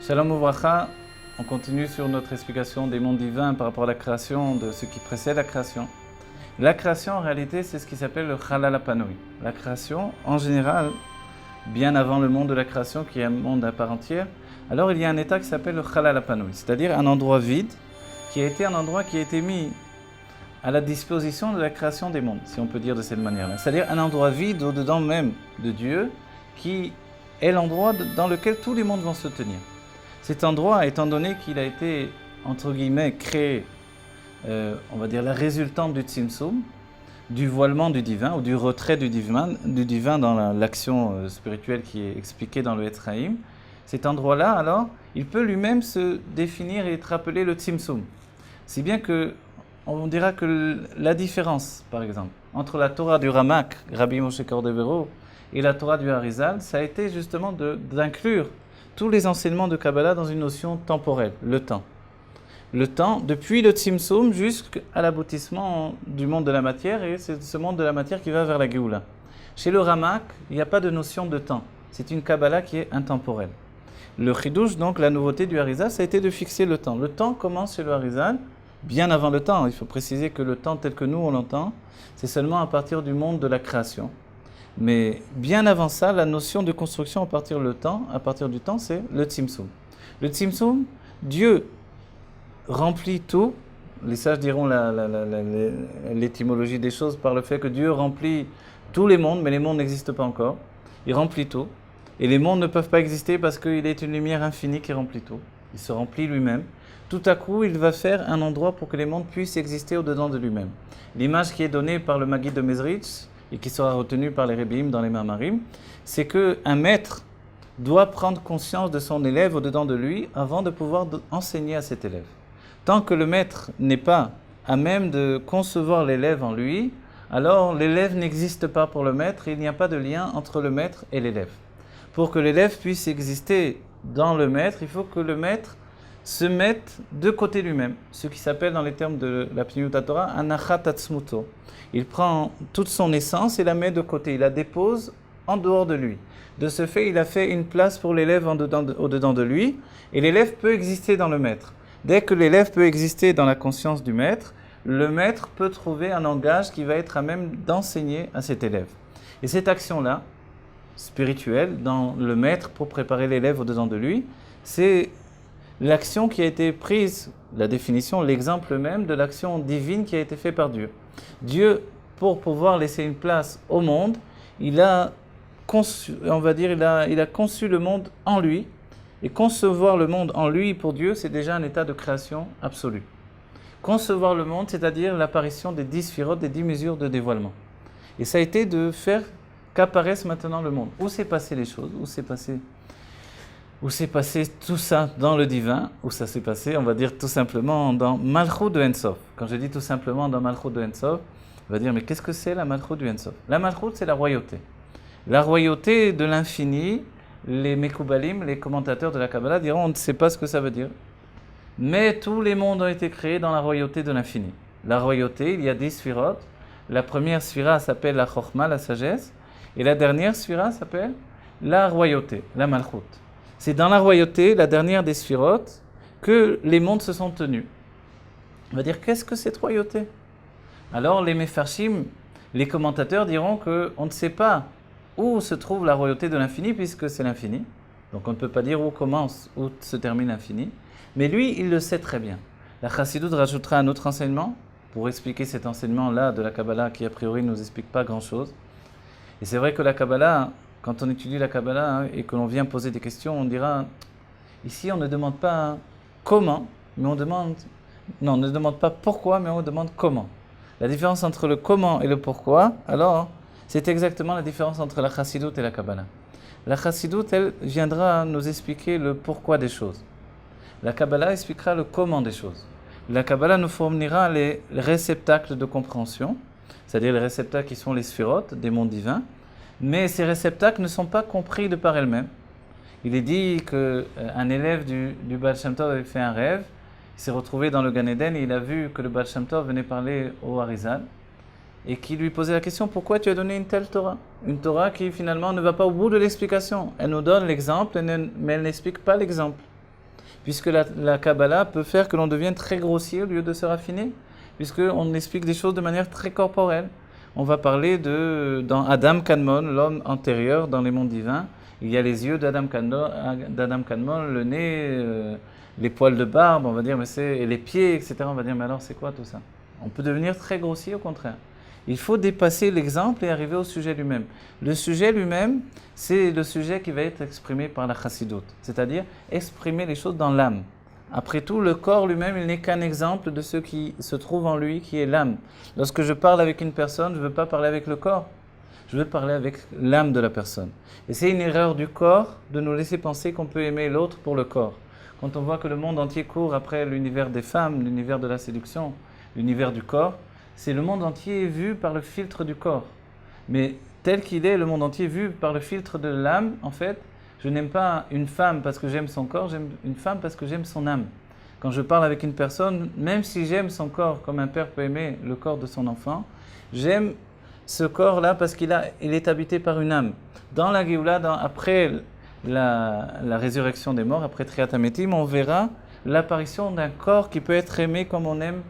Shalom Uvracha, on continue sur notre explication des mondes divins par rapport à la création, de ce qui précède la création. La création, en réalité, c'est ce qui s'appelle le Chalal HaPanui. La création, en général, bien avant le monde de la création, qui est un monde à part entière, alors il y a un état qui s'appelle le Chalal HaPanui, c'est-à-dire un endroit vide, qui a été mis à la disposition de la création des mondes, si on peut dire de cette manière-là. C'est-à-dire un endroit vide au-dedans même de Dieu, qui est l'endroit dans lequel tous les mondes vont se tenir. Cet endroit, étant donné qu'il a été, entre guillemets, créé, on va dire la résultante du Tzimtzum, du voilement du divin, ou du retrait du divin dans l'action spirituelle qui est expliquée dans le Etz Chaim, cet endroit-là, alors, il peut lui-même se définir et être appelé le Tzimtzum. Si bien que, on dira que la différence, par exemple, entre la Torah du Ramak, Rabbi Moshe Cordovero, et la Torah du Harizal, ça a été justement d'inclure tous les enseignements de Kabbalah dans une notion temporelle, le temps. Le temps, depuis le Tzimtzum jusqu'à l'aboutissement du monde de la matière, et c'est ce monde de la matière qui va vers la Géoula. Chez le Ramak, il n'y a pas de notion de temps. C'est une Kabbalah qui est intemporelle. Le Chidouche, donc la nouveauté du Harizal, ça a été de fixer le temps. Le temps commence chez le Harizal, bien avant le temps. Il faut préciser que le temps tel que nous on l'entend, c'est seulement à partir du monde de la création. Mais bien avant ça, la notion de construction à partir du temps, c'est le Tzimtzum. Le Tzimtzum, Dieu remplit tout. Les sages diront l'étymologie des choses par le fait que Dieu remplit tous les mondes, mais les mondes n'existent pas encore. Il remplit tout. Et les mondes ne peuvent pas exister parce qu'il est une lumière infinie qui remplit tout. Il se remplit lui-même. Tout à coup, il va faire un endroit pour que les mondes puissent exister au-dedans de lui-même. L'image qui est donnée par le Maggid de Mezritch, et qui sera retenue par les Rebbeim dans les Mamarim, c'est qu'un maître doit prendre conscience de son élève au-dedans de lui avant de pouvoir enseigner à cet élève. Tant que le maître n'est pas à même de concevoir l'élève en lui, alors l'élève n'existe pas pour le maître, et il n'y a pas de lien entre le maître et l'élève. Pour que l'élève puisse exister dans le maître, il faut que le maître se mette de côté lui-même, ce qui s'appelle dans les termes de la Pnimiut Torah Anachat Atzmuto. Il prend toute son essence et la met de côté, il la dépose en dehors de lui. De ce fait, il a fait une place pour l'élève au-dedans de lui, et l'élève peut exister dans le maître. Dès que l'élève peut exister dans la conscience du maître, le maître peut trouver un langage qui va être à même d'enseigner à cet élève. Et cette action-là, spirituelle, dans le maître pour préparer l'élève au-dedans de lui, c'est l'action qui a été prise, la définition, l'exemple même de l'action divine qui a été faite par Dieu. Dieu, pour pouvoir laisser une place au monde, il a conçu le monde en lui. Et concevoir le monde en lui pour Dieu, c'est déjà un état de création absolue. Concevoir le monde, c'est-à-dire l'apparition des 10 sphirotes, des 10 mesures de dévoilement. Et ça a été de faire qu'apparaisse maintenant le monde. Où s'est passé les choses? Où s'est passé tout ça dans le divin? Où ça s'est passé, on va dire tout simplement dans Malchut de Ensof. Quand je dis tout simplement dans Malchut de Ensof, on va dire mais qu'est-ce que c'est la Malchut du Ensof? La Malchut, c'est la royauté. La royauté de l'infini, les Mekoubalim, les commentateurs de la Kabbalah diront on ne sait pas ce que ça veut dire. Mais tous les mondes ont été créés dans la royauté de l'infini. La royauté, il y a 10 sphirotes. La première sphira s'appelle la Chokhma, la sagesse. Et la dernière sphira s'appelle la royauté, la Malchut. C'est dans la royauté, la dernière des sphirotes, que les mondes se sont tenus. On va dire, qu'est-ce que cette royauté? Alors les Mefarshim, les commentateurs diront qu'on ne sait pas où se trouve la royauté de l'infini, puisque c'est l'infini. Donc on ne peut pas dire où commence, où se termine l'infini. Mais lui, il le sait très bien. La Chassidoute rajoutera un autre enseignement, pour expliquer cet enseignement-là de la Kabbalah, qui a priori ne nous explique pas grand-chose. Et c'est vrai que la Kabbalah, quand on étudie la Kabbalah et que l'on vient poser des questions, on dira, ici on ne demande pas comment, mais on ne demande pas pourquoi, mais on demande comment. La différence entre le comment et le pourquoi, alors, c'est exactement la différence entre la Chassidoute et la Kabbalah. La Chassidoute, elle viendra nous expliquer le pourquoi des choses. La Kabbalah expliquera le comment des choses. La Kabbalah nous fournira les réceptacles de compréhension, c'est-à-dire les réceptacles qui sont les sphirotes des mondes divins, mais ces réceptacles ne sont pas compris de par elles-mêmes. Il est dit qu'un élève du Baal Shem Tov avait fait un rêve, il s'est retrouvé dans le Gan Eden et il a vu que le Baal Shem Tov venait parler au Harizal et qui lui posait la question, pourquoi tu as donné une telle Torah? Une Torah qui finalement ne va pas au bout de l'explication. Elle nous donne l'exemple, mais elle n'explique pas l'exemple. puisque la Kabbalah peut faire que l'on devienne très grossier au lieu de se raffiner, puisqu'on explique des choses de manière très corporelle. On va parler dans Adam Kadmon, l'homme antérieur dans les mondes divins, il y a les yeux d'Adam Kadmon, le nez, les poils de barbe, on va dire, et les pieds, etc. On va dire, mais alors c'est quoi tout ça? On peut devenir très grossier au contraire. Il faut dépasser l'exemple et arriver au sujet lui-même. Le sujet lui-même, c'est le sujet qui va être exprimé par la chassidoute, c'est-à-dire exprimer les choses dans l'âme. Après tout, le corps lui-même, il n'est qu'un exemple de ce qui se trouve en lui, qui est l'âme. Lorsque je parle avec une personne, je ne veux pas parler avec le corps, je veux parler avec l'âme de la personne. Et c'est une erreur du corps de nous laisser penser qu'on peut aimer l'autre pour le corps. Quand on voit que le monde entier court après l'univers des femmes, l'univers de la séduction, l'univers du corps, c'est le monde entier vu par le filtre du corps. Mais tel qu'il est, le monde entier vu par le filtre de l'âme, en fait, je n'aime pas une femme parce que j'aime son corps, j'aime une femme parce que j'aime son âme. Quand je parle avec une personne, même si j'aime son corps comme un père peut aimer le corps de son enfant, j'aime ce corps-là parce qu'il est habité par une âme. Dans la Géoula, après la résurrection des morts, après Triat Hametim, on verra l'apparition d'un corps qui peut être aimé comme on aime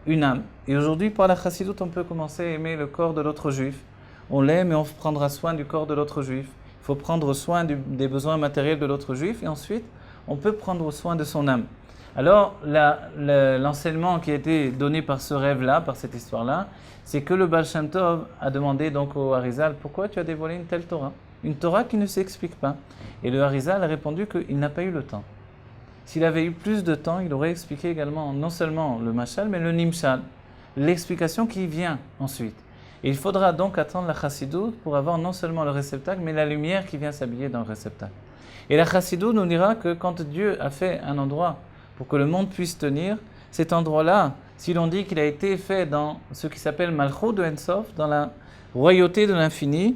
une âme. Et aujourd'hui, par la chassidoute, on peut commencer à aimer le corps de l'autre juif. On l'aime et on prendra soin du corps de l'autre juif. Il faut prendre soin des besoins matériels de l'autre juif et ensuite, on peut prendre soin de son âme. Alors, l'enseignement qui a été donné par ce rêve-là, par cette histoire-là, c'est que le Baal Shem Tov a demandé donc au Harizal, pourquoi tu as dévoilé une telle Torah? Une Torah qui ne s'explique pas. Et le Harizal a répondu qu'il n'a pas eu le temps. S'il avait eu plus de temps, il aurait expliqué également non seulement le Mashal, mais le Nimshal, l'explication qui vient ensuite. Et il faudra donc attendre la chassidoute pour avoir non seulement le réceptacle, mais la lumière qui vient s'habiller dans le réceptacle. Et la chassidoute nous dira que quand Dieu a fait un endroit pour que le monde puisse tenir, cet endroit-là, si l'on dit qu'il a été fait dans ce qui s'appelle Malchut de Ensof, dans la royauté de l'infini,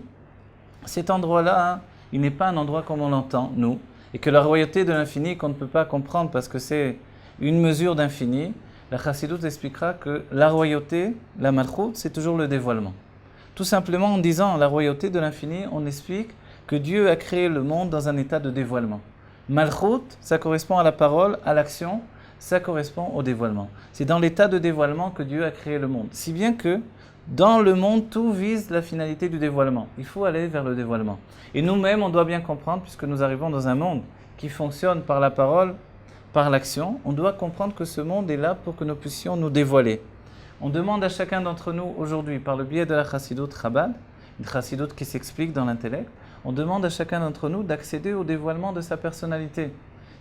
cet endroit-là, il n'est pas un endroit comme on l'entend, nous, et que la royauté de l'infini qu'on ne peut pas comprendre parce que c'est une mesure d'infini, la chassidoute expliquera que la royauté, la Malchut, c'est toujours le dévoilement. Tout simplement en disant la royauté de l'infini, on explique que Dieu a créé le monde dans un état de dévoilement. Malchut, ça correspond à la parole, à l'action, ça correspond au dévoilement. C'est dans l'état de dévoilement que Dieu a créé le monde. Si bien que dans le monde, tout vise la finalité du dévoilement. Il faut aller vers le dévoilement. Et nous-mêmes, on doit bien comprendre, puisque nous arrivons dans un monde qui fonctionne par la parole, par l'action, on doit comprendre que ce monde est là pour que nous puissions nous dévoiler. On demande à chacun d'entre nous aujourd'hui, par le biais de la chassidoute Chabad, une chassidoute qui s'explique dans l'intellect, on demande à chacun d'entre nous d'accéder au dévoilement de sa personnalité.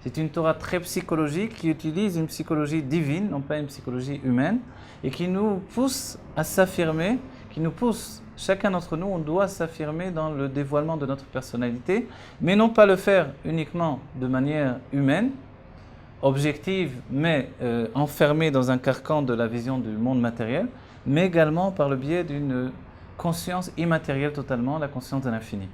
C'est une Torah très psychologique qui utilise une psychologie divine, non pas une psychologie humaine, et qui nous pousse à s'affirmer, qui nous pousse, chacun d'entre nous, on doit s'affirmer dans le dévoilement de notre personnalité, mais non pas le faire uniquement de manière humaine, objective, mais enfermée dans un carcan de la vision du monde matériel, mais également par le biais d'une conscience immatérielle totalement, la conscience de l'infini.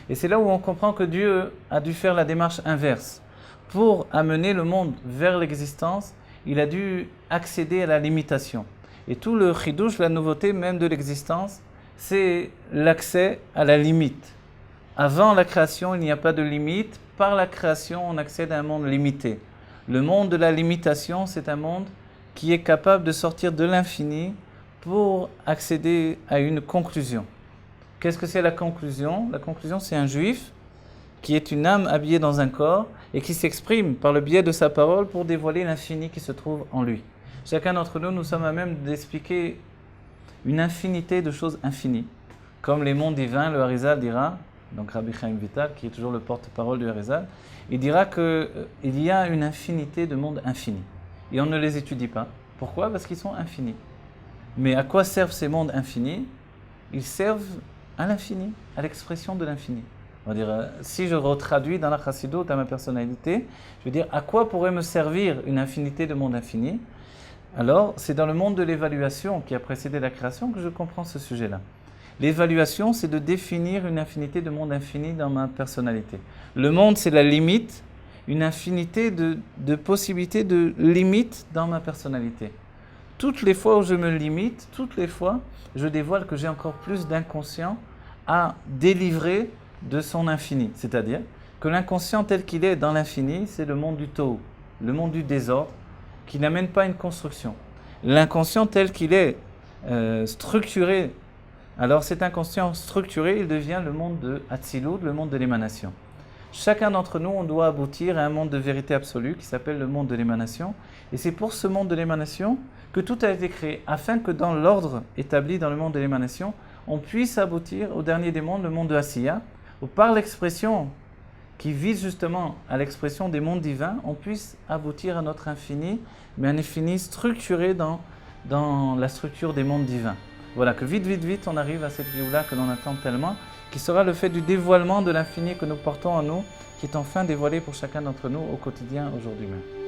Et c'est là où on comprend que Dieu a dû faire la démarche inverse. Pour amener le monde vers l'existence, il a dû accéder à la limitation. Et tout le chidouche, la nouveauté même de l'existence, c'est l'accès à la limite. Avant la création, il n'y a pas de limite. Par la création, on accède à un monde limité. Le monde de la limitation, c'est un monde qui est capable de sortir de l'infini pour accéder à une conclusion. Qu'est-ce que c'est la conclusion? La conclusion, c'est un juif qui est une âme habillée dans un corps et qui s'exprime par le biais de sa parole pour dévoiler l'infini qui se trouve en lui. Chacun d'entre nous, nous sommes à même d'expliquer une infinité de choses infinies. Comme les mondes divins, le Harizal dira, donc Rabbi Chaim Vital, qui est toujours le porte-parole du Harizal, il dira qu'il y a une infinité de mondes infinis. Et on ne les étudie pas. Pourquoi? Parce qu'ils sont infinis. Mais à quoi servent ces mondes infinis? Ils servent à l'infini, à l'expression de l'infini. On va dire, si je retraduis dans la chassidoute à ma personnalité, je veux dire, à quoi pourrait me servir une infinité de mondes infinis? Alors, c'est dans le monde de l'évaluation qui a précédé la création que je comprends ce sujet-là. L'évaluation, c'est de définir une infinité de mondes infinis dans ma personnalité. Le monde, c'est la limite, une infinité de possibilités de limites dans ma personnalité. Toutes les fois où je me limite, toutes les fois, je dévoile que j'ai encore plus d'inconscient à délivrer de son infini. C'est-à-dire que l'inconscient tel qu'il est dans l'infini, c'est le monde du Tohu. le monde du désordre, qui n'amène pas à une construction. L'inconscient tel qu'il est structuré, alors cet inconscient structuré, il devient le monde de Hatzilut, le monde de l'émanation. Chacun d'entre nous, on doit aboutir à un monde de vérité absolue qui s'appelle le monde de l'émanation. Et c'est pour ce monde de l'émanation que tout a été créé, afin que dans l'ordre établi dans le monde de l'émanation, on puisse aboutir au dernier des mondes, le monde de Asiya, où par l'expression qui vise justement à l'expression des mondes divins, on puisse aboutir à notre infini, mais un infini structuré dans la structure des mondes divins. Voilà, que vite, vite, vite, on arrive à cette Géoula que l'on attend tellement, qui sera le fait du dévoilement de l'infini que nous portons en nous, qui est enfin dévoilé pour chacun d'entre nous au quotidien, aujourd'hui même.